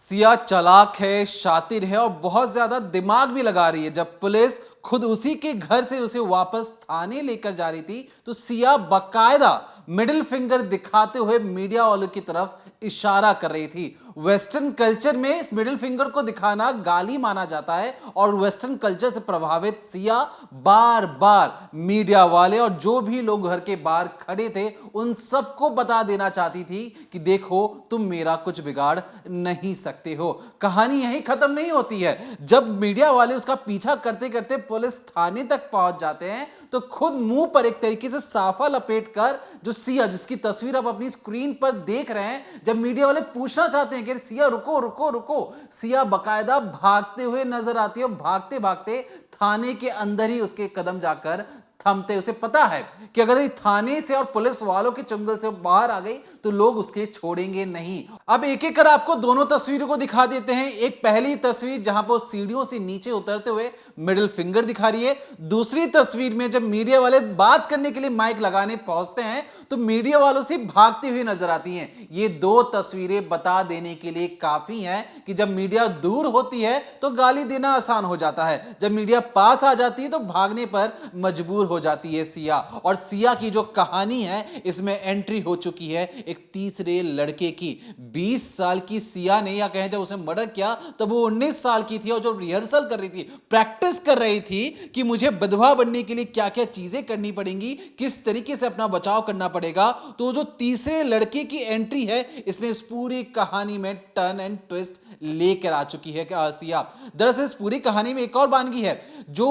सिया चालाक है, शातिर है और बहुत ज्यादा दिमाग भी लगा रही है। जब पुलिस खुद उसी के घर से उसे वापस थाने लेकर जा रही थी तो सिया बकायदा मिडिल फिंगर दिखाते हुए मीडिया वालों की तरफ इशारा कर रही थी। वेस्टर्न कल्चर में इस मिडिल फिंगर को दिखाना गाली माना जाता है और वेस्टर्न कल्चर से प्रभावित सिया बार बार मीडिया वाले और जो भी लोग घर के बाहर खड़े थे उन सबको बता देना चाहती थी कि देखो, तुम मेरा कुछ बिगाड़ नहीं सकते हो। कहानी यहीं खत्म नहीं होती है। जब मीडिया वाले उसका पीछा करते करते पुलिस थाने तक पहुंच जाते हैं तो खुद मुंह पर एक तरीके से साफा लपेटकर जो सिया, जिसकी तस्वीर आप अपनी स्क्रीन पर देख रहे हैं, जब मीडिया वाले पूछना चाहते हैं कि सिया रुको रुको रुको, सिया बकायदा भागते हुए नजर आती है और भागते भागते थाने के अंदर ही उसके कदम जाकर थमते। उसे पता है कि अगर ये थाने से और पुलिस वालों के चंगुल से बाहर आ गई तो लोग उसके छोड़ेंगे नहीं। अब एक एक कर आपको दोनों तस्वीरों को दिखा देते हैं। एक पहली तस्वीर जहां पर सीढ़ियों से नीचे उतरते हुए मिडिल फिंगर दिखा रही है। दूसरी तस्वीर में जब मीडिया वाले बात करने के लिए माइक लगाने पहुंचते हैं तो मीडिया वालों से भागती हुई नजर आती हैं। ये दो तस्वीरें बता देने के लिए काफी हैं कि जब मीडिया दूर होती है तो गाली देना आसान हो जाता है, जब मीडिया पास आ जाती है तो भागने पर मजबूर हो जाती है सिया। और सिया की जो कहानी है इसमें एंट्री हो चुकी है एक तीसरे लड़के की। 20 साल की सिया ने, या कहें जब उसे मर्डर किया तब वो 19 साल की थी और जो रिहर्सल कर रही थी, प्रैक्टिस कर रही थी कि मुझे विधवा बनने के लिए क्या क्या चीजें करनी पड़ेंगी, किस तरीके से अपना बचाव करना पड़ेगा। तो जो तीसरे लड़के की एंट्री है इसने इस पूरी कहानी में टर्न एंड ट्विस्ट लेकर आ चुकी है सिया। दरअसल इस पूरी कहानी में एक और वानगी है जो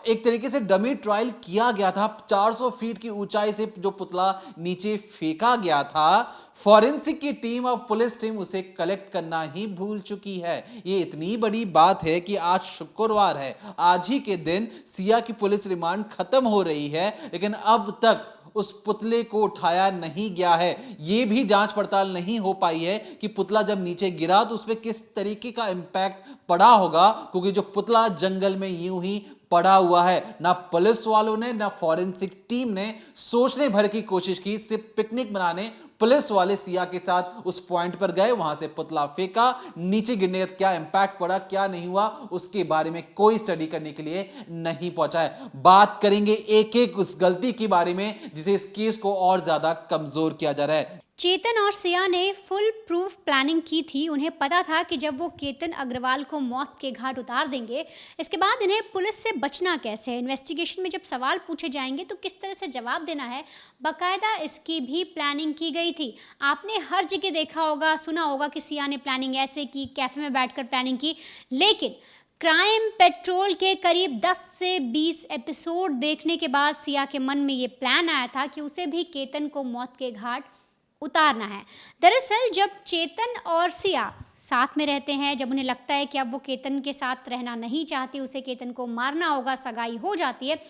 एक तरीके से डमी ट्रायल किया गया था। 400 फीट की ऊंचाई से जो पुतला नीचे फेंका गया था, फॉरेंसिक की टीम और पुलिस टीम उसे कलेक्ट करना ही भूल चुकी है। ये इतनी बड़ी बात है कि आज शुक्रवार है, आज ही के दिन सिया की पुलिस रिमांड खत्म हो रही है, लेकिन अब तक उस पुतले को उठाया नहीं गया है। यह भी जांच पड़ताल नहीं हो पाई है कि पुतला जब नीचे गिरा तो उस पर किस तरीके का इंपैक्ट पड़ा होगा, क्योंकि जो पुतला जंगल में यूं ही पड़ा हुआ है। ना पुलिस वालों ने ना फॉरेंसिक टीम ने सोचने भर की कोशिश की। सिर्फ पिकनिक मनाने पुलिस वाले सिया के साथ उस पॉइंट पर गए, वहां से पुतला फेंका, नीचे गिरने का क्या इंपैक्ट पड़ा क्या नहीं हुआ उसके बारे में कोई स्टडी करने के लिए नहीं पहुंचा है। बात करेंगे एक एक उस गलती के बारे में जिसे इस केस को और ज्यादा कमजोर किया जा रहा है। चेतन और सिया ने फुल प्रूफ प्लानिंग की थी। उन्हें पता था कि जब वो केतन अग्रवाल को मौत के घाट उतार देंगे, इसके बाद इन्हें पुलिस से बचना कैसे है, इन्वेस्टिगेशन में जब सवाल पूछे जाएंगे तो किस तरह से जवाब देना है, बाकायदा इसकी भी प्लानिंग की गई थी। आपने हर जगह देखा होगा, सुना होगा कि सिया ने प्लानिंग ऐसे की, कैफे में बैठकर प्लानिंग की, लेकिन क्राइम पेट्रोल के करीब 10 से 20 एपिसोड देखने के बाद सिया के मन में ये प्लान आया था कि उसे भी केतन को मौत के घाट उतारना है। दरअसल जब चेतन और सिया साथ में रहते हैं, जब उन्हें लगता है कि अब वो केतन के साथ रहना नहीं चाहती, उसे केतन को मारना होगा, सगाई हो जाती है,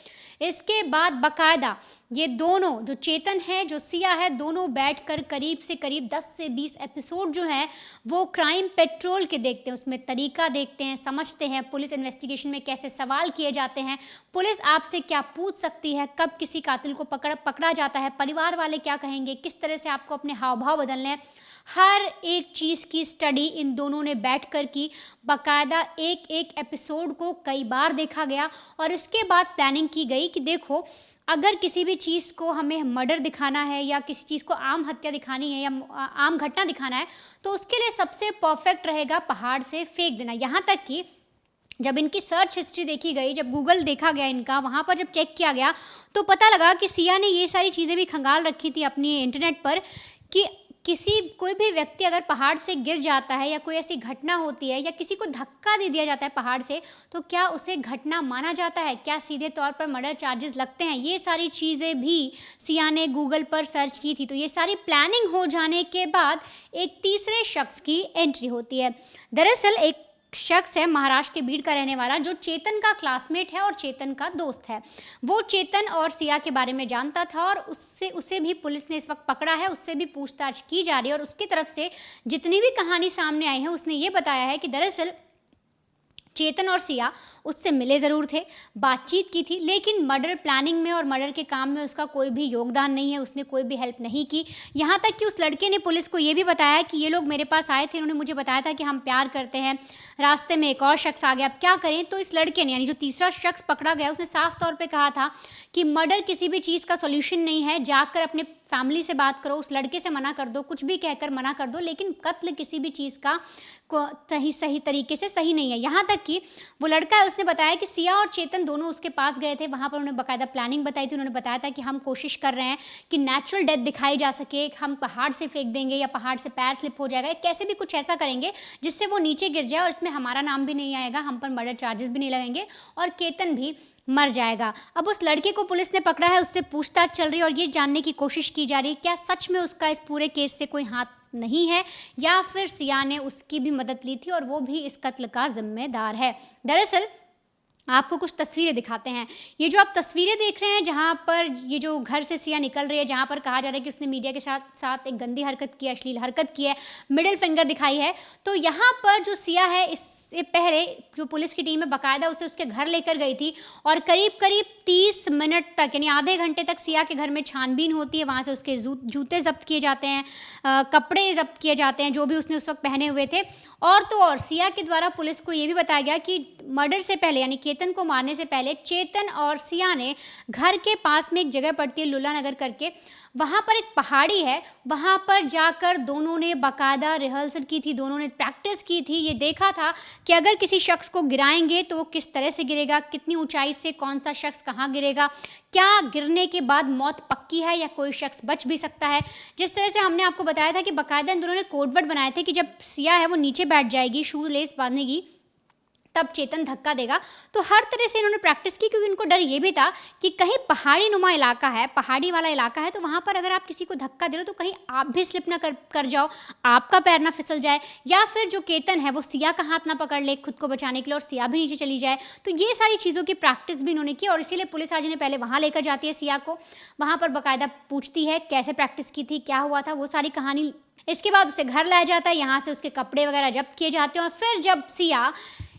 इसके बाद बकायदा ये दोनों, जो चेतन है जो सिया है, दोनों बैठकर करीब से करीब 10 से 20 एपिसोड जो है वो क्राइम पेट्रोल के देखते हैं, उसमें तरीका देखते हैं, समझते हैं पुलिस इन्वेस्टिगेशन में कैसे सवाल किए जाते हैं, पुलिस आपसे क्या पूछ सकती है, कब किसी कातिल को पकड़ा जाता है, परिवार वाले क्या कहेंगे, किस तरह से आपको अपने हाव भाव बदलने हैं, हर एक चीज़ की स्टडी इन दोनों ने बैठकर की। बाकायदा एक एक एपिसोड को कई बार देखा गया और इसके बाद प्लानिंग की गई कि देखो, अगर किसी भी चीज़ को हमें मर्डर दिखाना है या किसी चीज़ को आम हत्या दिखानी है या आम घटना दिखाना है तो उसके लिए सबसे परफेक्ट रहेगा पहाड़ से फेंक देना। यहाँ तक कि जब इनकी सर्च हिस्ट्री देखी गई, जब गूगल देखा गया इनका, वहाँ पर जब चेक किया गया तो पता लगा कि सिया ने ये सारी चीज़ें भी खंगाल रखी थी अपनी इंटरनेट पर कि कोई भी व्यक्ति अगर पहाड़ से गिर जाता है या कोई ऐसी घटना होती है या किसी को धक्का दे दिया जाता है पहाड़ से, तो क्या उसे घटना माना जाता है, क्या सीधे तौर पर मर्डर चार्जेस लगते हैं। ये सारी चीज़ें भी सिया ने गूगल पर सर्च की थी। तो ये सारी प्लानिंग हो जाने के बाद एक तीसरे शख्स की एंट्री होती है। दरअसल एक शख्स है महाराष्ट्र के बीड़ का रहने वाला, जो चेतन का क्लासमेट है और चेतन का दोस्त है। वो चेतन और सिया के बारे में जानता था और उसे भी पुलिस ने इस वक्त पकड़ा है, उससे भी पूछताछ की जा रही है और उसकी तरफ से जितनी भी कहानी सामने आई है उसने ये बताया है कि दरअसल चेतन और सिया उससे मिले ज़रूर थे, बातचीत की थी, लेकिन मर्डर प्लानिंग में और मर्डर के काम में उसका कोई भी योगदान नहीं है, उसने कोई भी हेल्प नहीं की। यहाँ तक कि उस लड़के ने पुलिस को ये भी बताया कि ये लोग मेरे पास आए थे, उन्होंने मुझे बताया था कि हम प्यार करते हैं, रास्ते में एक और शख्स आ गया, अब क्या करें। तो इस लड़के ने, यानी जो तीसरा शख्स पकड़ा गया, उसने साफ तौर पे कहा था कि मर्डर किसी भी चीज़ का सॉल्यूशन नहीं है, जाकर अपने फैमिली से बात करो, उस लड़के से मना कर दो, कुछ भी कहकर मना कर दो, लेकिन कत्ल किसी भी चीज़ का सही तरीके से सही नहीं है। यहाँ तक कि वो लड़का है, उसने बताया कि सिया और चेतन दोनों उसके पास गए थे, वहाँ पर उन्होंने बाकायदा प्लानिंग बताई थी। उन्होंने बताया था कि हम कोशिश कर रहे हैं कि नेचुरल डेथ दिखाई जा सके, हम पहाड़ से फेंक देंगे या पहाड़ से पैर स्लिप हो जाएगा, कैसे भी कुछ ऐसा करेंगे जिससे वो नीचे गिर जाए और इसमें हमारा नाम भी नहीं आएगा, हम पर मर्डर चार्जेस भी नहीं लगेंगे और केतन भी मर जाएगा। अब उस लड़के को पुलिस ने पकड़ा है, उससे पूछताछ चल रही है और ये जानने की कोशिश की जा रही है क्या सच में उसका इस पूरे केस से कोई हाथ नहीं है या फिर सिया ने उसकी भी मदद ली थी और वो भी इस कत्ल का जिम्मेदार है। दरअसल आपको कुछ तस्वीरें दिखाते हैं। ये जो आप तस्वीरें देख रहे हैं, जहाँ पर ये जो घर से सिया निकल रही है, जहाँ पर कहा जा रहा है कि उसने मीडिया के साथ एक गंदी हरकत की है, अश्लील हरकत की है, मिडिल फिंगर दिखाई है, तो यहाँ पर जो सिया है, इससे पहले जो पुलिस की टीम है बाकायदा उसे उसके घर लेकर गई थी और करीब 30 मिनट तक, यानी आधे घंटे तक सिया के घर में छानबीन होती है। वहाँ से उसके जूते जब्त किए जाते हैं, कपड़े जब्त किए जाते हैं जो भी उसने उस वक्त पहने हुए थे। और तो और सिया के द्वारा पुलिस को ये भी बताया गया कि मर्डर से पहले, यानी केतन को मारने से पहले, चेतन और सिया ने घर के पास में एक जगह पड़ती है लुल्ला नगर करके, वहाँ पर एक पहाड़ी है, वहाँ पर जाकर दोनों ने बाकायदा रिहर्सल की थी, दोनों ने प्रैक्टिस की थी, ये देखा था कि अगर किसी शख्स को गिराएंगे तो वो किस तरह से गिरेगा, कितनी ऊंचाई से कौन सा शख्स कहाँ गिरेगा, क्या गिरने के बाद मौत पक्की है या कोई शख्स बच भी सकता है। जिस तरह से हमने आपको बताया था कि बाकायदा इन दोनों ने कोडवर्ड बनाए थे कि जब सिया है वो नीचे बैठ जाएगी, शू लेस बांधेगी, तब चेतन धक्का देगा। तो हर तरह से इन्होंने प्रैक्टिस की क्योंकि उनको डर ये भी था कि कहीं पहाड़ी नुमा इलाका है, पहाड़ी वाला इलाका है, तो वहाँ पर अगर आप किसी को धक्का दे रहे हो तो कहीं आप भी स्लिप ना कर जाओ, आपका पैर ना फिसल जाए, या फिर जो केतन है वो सिया का हाथ ना पकड़ ले खुद को बचाने के लिए और सिया भी नीचे चली जाए। तो ये सारी चीज़ों की प्रैक्टिस भी इन्होंने की और इसीलिए पुलिस आज इन्हें पहले वहाँ लेकर जाती है सिया को, वहाँ पर बाकायदा पूछती है कैसे प्रैक्टिस की थी, क्या हुआ था, वो सारी कहानी। इसके बाद उसे घर लाया जाता है, यहाँ से उसके कपड़े वगैरह जब्त किए जाते हैं और फिर जब सिया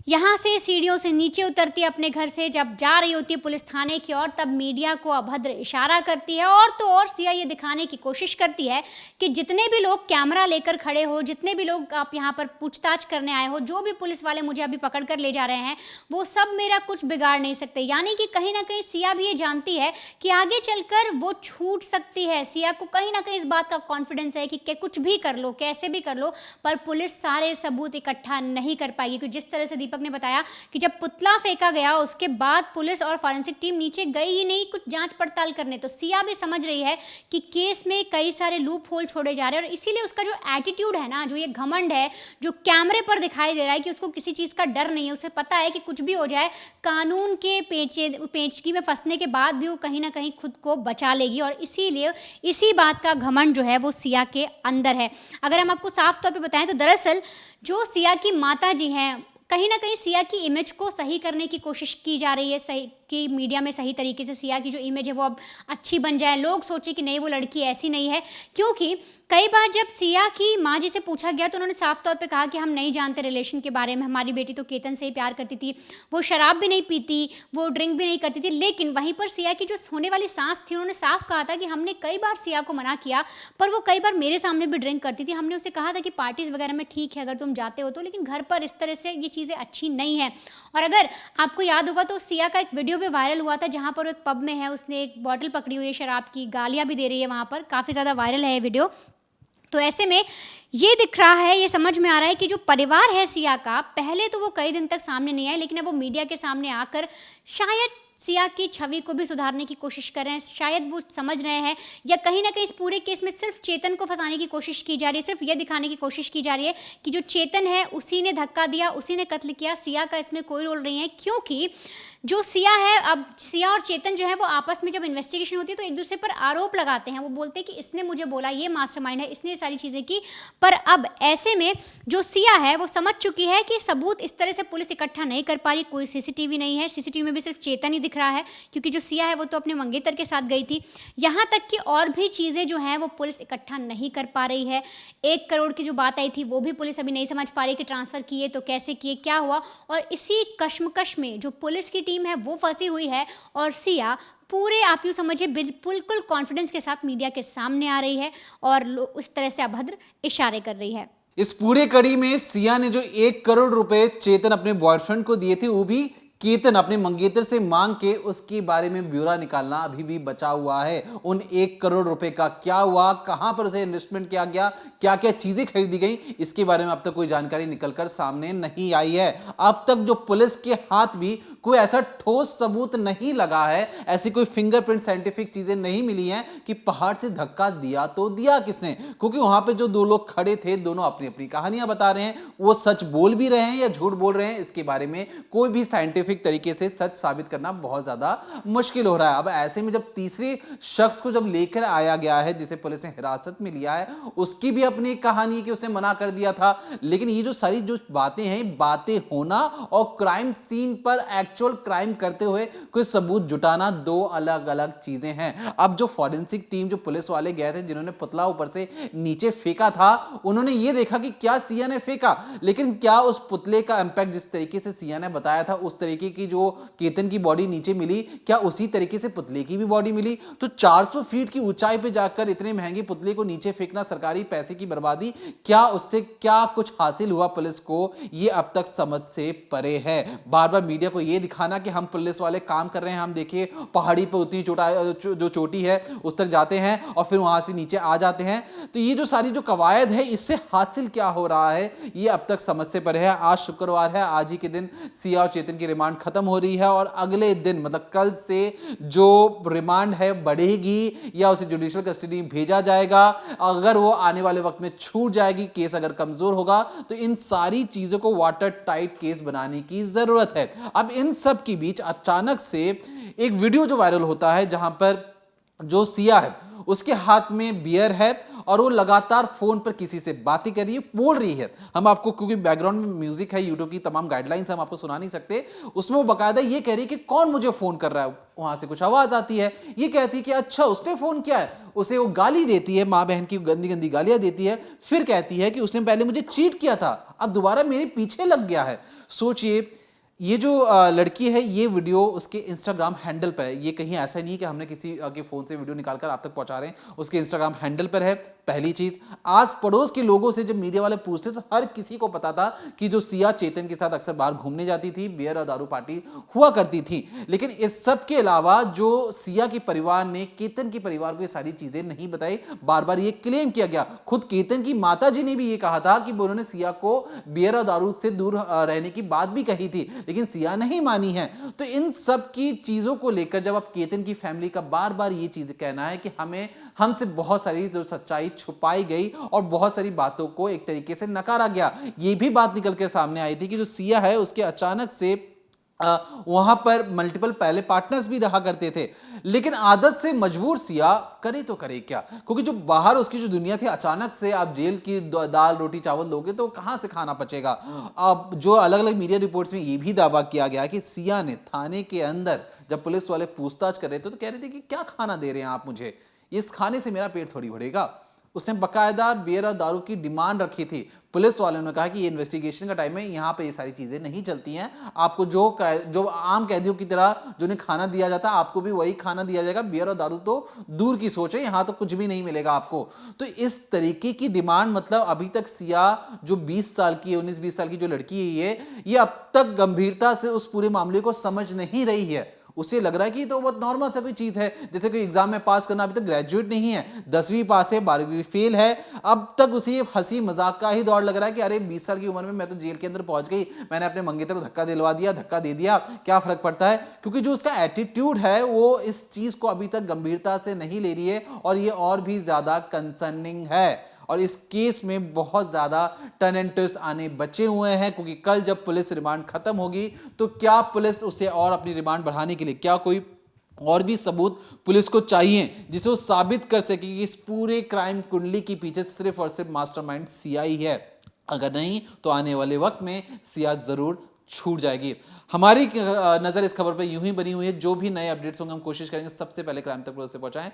यहाँ से सीढ़ियों से नीचे उतरती है अपने घर से, जब जा रही होती है पुलिस थाने की ओर, तब मीडिया को अभद्र इशारा करती है और तो और सिया ये दिखाने की कोशिश करती है कि जितने भी लोग कैमरा लेकर खड़े हो, जितने भी लोग आप यहाँ पर पूछताछ करने आए हो, जो भी पुलिस वाले मुझे अभी पकड़ कर ले जा रहे हैं, वो सब मेरा कुछ बिगाड़ नहीं सकते। यानी कि कहीं ना कहीं सिया भी ये जानती है कि आगे चलकर वो छूट सकती है। सिया को कहीं ना कहीं इस बात का कॉन्फिडेंस है कि कुछ भी कर लो, कैसे भी कर लो, पर पुलिस सारे सबूत इकट्ठा नहीं कर पाएगी। क्योंकि जिस तरह से दीपक ने बताया कि जब पुतला फेंका गया उसके बाद पुलिस और फॉरेंसिक टीम नीचे गई ही नहीं कुछ जांच पड़ताल करने, तो सिया भी समझ रही है कि केस में कई सारे लूप होल छोड़े जा रहे हैं और इसीलिए उसका जो एटीट्यूड है ना, जो ये घमंड है, जो कैमरे पर दिखाई दे रहा है कि उसको किसी चीज़ का डर नहीं है, उसे पता है कि कुछ भी हो जाए कानून के पेचकी में फंसने के बाद भी वो कहीं ना कहीं खुद को बचा लेगी और इसीलिए इसी बात का घमंड जो है वो सिया के अंदर है। अगर हम आपको साफ तौर पे बताएं तो दरअसल जो सिया की माता जी हैं, कहीं ना कहीं सिया की इमेज को सही करने की कोशिश की जा रही है, सही कि मीडिया में सही तरीके से सिया की जो इमेज है वो अब अच्छी बन जाए, लोग सोचे कि नहीं वो लड़की ऐसी नहीं है। क्योंकि कई बार जब सिया की माँ जी से पूछा गया तो उन्होंने साफ तौर पे कहा कि हम नहीं जानते रिलेशन के बारे में, हमारी बेटी तो केतन से ही प्यार करती थी, वो शराब भी नहीं पीती, वो ड्रिंक भी नहीं करती थी। लेकिन वहीं पर सिया की जो होने वाली सास थी, उन्होंने साफ कहा था कि हमने कई बार सिया को मना किया पर वो कई बार मेरे सामने भी ड्रिंक करती थी, हमने उसे कहा था कि पार्टीज़ वगैरह में ठीक है अगर तुम जाते हो तो, लेकिन घर पर इस तरह से ये चीज़ें अच्छी नहीं है। और अगर आपको याद होगा तो सिया का एक वीडियो भी वायरल हुआ था जहाँ पर एक पब में है, उसने एक बॉटल पकड़ी हुई है शराब की, गालियाँ भी दे रही है, वहाँ पर काफ़ी ज़्यादा वायरल है ये वीडियो। तो ऐसे में ये दिख रहा है, ये समझ में आ रहा है कि जो परिवार है सिया का, पहले तो वो कई दिन तक सामने नहीं आए, लेकिन अब वो मीडिया के सामने आकर शायद सिया की छवि को भी सुधारने की कोशिश कर रहे हैं। शायद वो समझ रहे हैं या कहीं ना कहीं इस पूरे केस में सिर्फ चेतन को फंसाने की कोशिश की जा रही है, सिर्फ ये दिखाने की कोशिश की जा रही है कि जो चेतन है उसी ने धक्का दिया, उसी ने कत्ल किया, सिया का इसमें कोई रोल नहीं है। क्योंकि जो सिया है, अब सिया और चेतन जो है वो आपस में जब इन्वेस्टिगेशन होती है तो एक दूसरे पर आरोप लगाते हैं, वो बोलते हैं कि इसने मुझे बोला, ये मास्टरमाइंड है, इसने ये सारी चीज़ें की। पर अब ऐसे में जो सिया है वो समझ चुकी है कि सबूत इस तरह से पुलिस इकट्ठा नहीं कर पा रही, कोई सीसीटीवी नहीं है, सीसीटीवी में भी सिर्फ चेतन ही दिख रहा है, क्योंकि जो सिया है वो तो अपने मंगेतर के साथ गई थी। यहाँ तक कि और भी चीज़ें जो हैं वो पुलिस इकट्ठा नहीं कर पा रही है। 1 करोड़ की जो बात आई थी वो भी पुलिस अभी नहीं समझ पा रही कि ट्रांसफ़र किए तो कैसे किए, क्या हुआ, और इसी कश्मकश में जो पुलिस की टीम है वो फंसी हुई है और सिया पूरे, आप यूँ समझिए, बिल्कुल कॉन्फिडेंस के साथ मीडिया के सामने आ रही है और उस तरह से अभद्र इशारे कर रही है। इस पूरे कड़ी में सिया ने जो 1 करोड़ रुपए चेतन अपने बॉयफ्रेंड को दिए थे, वो भी केतन अपने मंगेतर से मांग के, उसके बारे में ब्यौरा निकालना अभी भी बचा हुआ है। उन 1 करोड़ रुपए का क्या हुआ, कहां पर उसे इन्वेस्टमेंट किया गया, क्या क्या चीजें खरीदी गई, इसके बारे में अब तक कोई जानकारी निकलकर सामने नहीं आई है। अब तक जो पुलिस के हाथ भी कोई ऐसा ठोस सबूत नहीं लगा है, ऐसी कोई फिंगरप्रिंट साइंटिफिक चीजें नहीं मिली हैं कि पहाड़ से धक्का दिया तो दिया किसने, क्योंकि वहां पे जो 2 लोग खड़े थे, दोनों अपनी अपनी कहानियां बता रहे हैं। वो सच बोल भी रहे हैं या झूठ बोल रहे हैं, इसके बारे में कोई भी साइंटिफिक तरीके से सच साबित करना बहुत ज्यादा मुश्किल हो रहा है। अब ऐसे में जब तीसरे शख्स को जब लेकर आया गया है, जिसे पुलिस ने हिरासत में लिया है, उसकी भी अपनी कहानी है कि उसने मना कर दिया था। लेकिन ये जो सारी जो बातें हैं, बातें होना और क्राइम सीन पर एक्चुअल क्राइम करते हुए कोई सबूत जुटाना 2 अलग अलग चीजें हैं। अब जो फॉरेंसिक टीम, जो पुलिस वाले गए थे, जिन्होंने पुतला ऊपर से नीचे फेंका था, उन्होंने ये देखा कि क्या सिया ने फेंका, लेकिन क्या उस पुतले का इंपैक्ट जिस तरीके से सिया ने बताया था, उस तरीके की जो केतन की बॉडी नीचे मिली, क्या उसी तरीके से पुतले की भी बॉडी मिली? तो 400 फीट की ऊंचाई पे जाकर इतने महंगे पुतले को नीचे फेंकना, सरकारी पैसे की बर्बादी, क्या उससे क्या कुछ हासिल हुआ पुलिस को, ये अब तक समझ से परे है। बार बार मीडिया को ये दिखाना कि हम पुलिस वाले काम कर रहे हैं, हम देखिए पहाड़ी पर उतनी जो चोटी है उस तक जाते हैं और फिर वहां से नीचे आ जाते हैं, तो ये जो सारी जो कवायद है, इससे हासिल क्या हो रहा है, ये अब तक समझ से परे है। आज शुक्रवार है, आज ही के दिन सिया और चेतन की रिमांड खत्म हो रही है और अगले दिन, मतलब कल से जो रिमांड है बढ़ेगी या उसे जुडिशियल कस्टडी में भेजा जाएगा। अगर वो आने वाले वक्त में छूट जाएगी, केस अगर कमजोर होगा, तो इन सारी चीजों को वाटर टाइट केस बनाने की जरूरत है। अब इन सब के बीच अचानक से एक वीडियो जो वायरल होता है, जहां पर जो सिया है उसके हाथ में बियर है और वो लगातार फोन पर किसी से बातें कर रही है, बोल रही है। हम आपको, क्योंकि बैकग्राउंड में म्यूजिक है, यूट्यूब की तमाम गाइडलाइंस हम आपको सुना नहीं सकते, उसमें वो बकायदा ये कह रही है कि कौन मुझे फोन कर रहा है। वहां से कुछ आवाज आती है, ये कहती है कि अच्छा उसने फोन किया है, उसे वो गाली देती है, माँ बहन की गंदी गंदी गालियां देती है, फिर कहती है कि उसने पहले मुझे चीट किया था, अब दोबारा मेरे पीछे लग गया है। सोचिए, ये जो लड़की है, ये वीडियो उसके इंस्टाग्राम हैंडल पर है। ये कहीं ऐसा नहीं है कि हमने किसी के फोन से वीडियो निकालकर आप तक पहुंचा रहे हैं, उसके इंस्टाग्राम हैंडल पर है। पहली चीज, आस पड़ोस के लोगों से जब मीडिया वाले पूछते तो हर किसी को पता था कि जो सिया चेतन के साथ अक्सर बाहर घूमने जाती थी, बियर और दारू पार्टी हुआ करती थी। लेकिन इस सब के अलावा जो सिया के परिवार ने केतन के परिवार को ये सारी चीजें नहीं बताई, बार बार ये क्लेम किया गया। खुद केतन की माता जी ने भी ये कहा था कि उन्होंने सिया को बियर और दारू से दूर रहने की बात भी कही थी, लेकिन सिया नहीं मानी है। तो इन सब की चीजों को लेकर जब अब केतन की फैमिली का बार बार ये चीज कहना है कि हमसे बहुत सारी जो सच्चाई छुपाई गई और बहुत सारी बातों को एक तरीके से नकारा गया, ये भी बात निकल के सामने आई थी कि जो सिया है उसके अचानक से वहां पर मल्टीपल पहले पार्टनर्स भी रहा करते थे, लेकिन आदत से मजबूर सिया करे तो करे क्या, क्योंकि जो बाहर उसकी जो दुनिया थी, अचानक से आप जेल की दाल रोटी चावल दोगे तो कहां से खाना पचेगा। अब जो अलग अलग मीडिया रिपोर्ट्स में ये भी दावा किया गया कि सिया ने थाने के अंदर जब पुलिस वाले पूछताछ कर रहे थे तो कह रहे थे कि क्या खाना दे रहे हैं आप मुझे, इस खाने से मेरा पेट थोड़ी भरेगा। उसने बकायदा बियर और दारू की डिमांड रखी थी। पुलिस वालों ने कहा कि ये इन्वेस्टिगेशन का टाइम है, यहाँ पे ये सारी चीजें नहीं चलती हैं, आपको जो आम कैदियों की तरह जो उन्हें खाना दिया जाता है, आपको भी वही खाना दिया जाएगा। बियर और दारू तो दूर की सोच है, यहाँ तो कुछ भी नहीं मिलेगा आपको। तो इस तरीके की डिमांड, मतलब अभी तक सिया जो 20 साल की, 19-20 साल की जो लड़की है, ये अब तक गंभीरता से उस पूरे मामले को समझ नहीं रही है। उसे लग रहा है कि तो बहुत नॉर्मल सा कोई चीज है, जैसे कोई एग्जाम में पास करना, अभी तक ग्रेजुएट नहीं है, 10वीं पास है, 12वीं फेल है, अब तक उसे हंसी मजाक का ही दौर लग रहा है कि अरे 20 साल की उम्र में मैं तो जेल के अंदर पहुंच गई, मैंने अपने मंगेतर को धक्का दिलवा दिया, धक्का दे दिया, क्या फर्क पड़ता है। क्योंकि जो उसका एटीट्यूड है वो इस चीज को अभी तक गंभीरता से नहीं ले रही है और ये और भी ज्यादा कंसर्निंग है। और इस केस में बहुत ज्यादा टर्न एंड ट्विस्ट आने बचे हुए हैं, क्योंकि कल जब पुलिस रिमांड खत्म होगी तो क्या पुलिस उसे और अपनी रिमांड बढ़ाने के लिए क्या कोई और भी सबूत पुलिस को चाहिए जिसे वो साबित कर सके कि इस पूरे क्राइम कुंडली के पीछे सिर्फ और सिर्फ मास्टरमाइंड सिया ही है। अगर नहीं तो आने वाले वक्त में सिया जरूर छूट जाएगी। हमारी नजर इस खबर पर यूं ही बनी हुई है। जो भी नए अपडेट्स होंगे हम कोशिश करेंगे सबसे पहले क्राइम तक से पहुंचाएं।